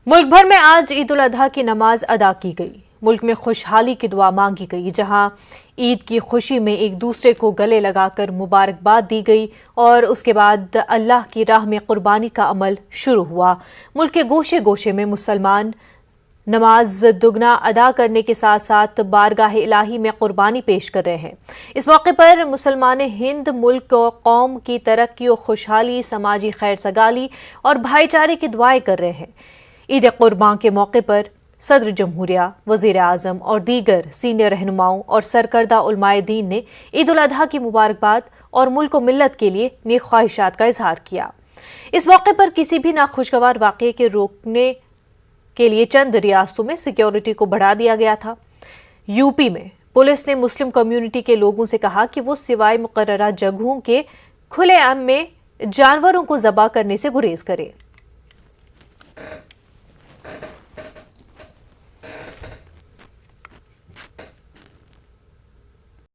ملک بھر میں آج عید الاضحیٰ کی نماز ادا کی گئی۔ ملک میں خوشحالی کی دعا مانگی گئی، جہاں عید کی خوشی میں ایک دوسرے کو گلے لگا کر مبارکباد دی گئی اور اس کے بعد اللہ کی راہ میں قربانی کا عمل شروع ہوا۔ ملک کے گوشے گوشے میں مسلمان نماز دگنا ادا کرنے کے ساتھ ساتھ بارگاہ الہی میں قربانی پیش کر رہے ہیں۔ اس موقع پر مسلمان ہند ملک و قوم کی ترقی و خوشحالی، سماجی خیر سگالی اور بھائی چارے کی دعائیں کر رہے ہیں۔ عید قربان کے موقع پر صدر جمہوریہ، وزیر اعظم اور دیگر سینئر رہنماؤں اور سرکردہ علماء دین نے عید الاضحیٰ کی مبارکباد اور ملک و ملت کے لیے نیک خواہشات کا اظہار کیا۔ اس موقع پر کسی بھی ناخوشگوار واقعے کے روکنے کے لیے چند ریاستوں میں سیکیورٹی کو بڑھا دیا گیا تھا۔ یو پی میں پولیس نے مسلم کمیونٹی کے لوگوں سے کہا کہ وہ سوائے مقررہ جگہوں کے کھلے عام میں جانوروں کو ذبح کرنے سے گریز کریں۔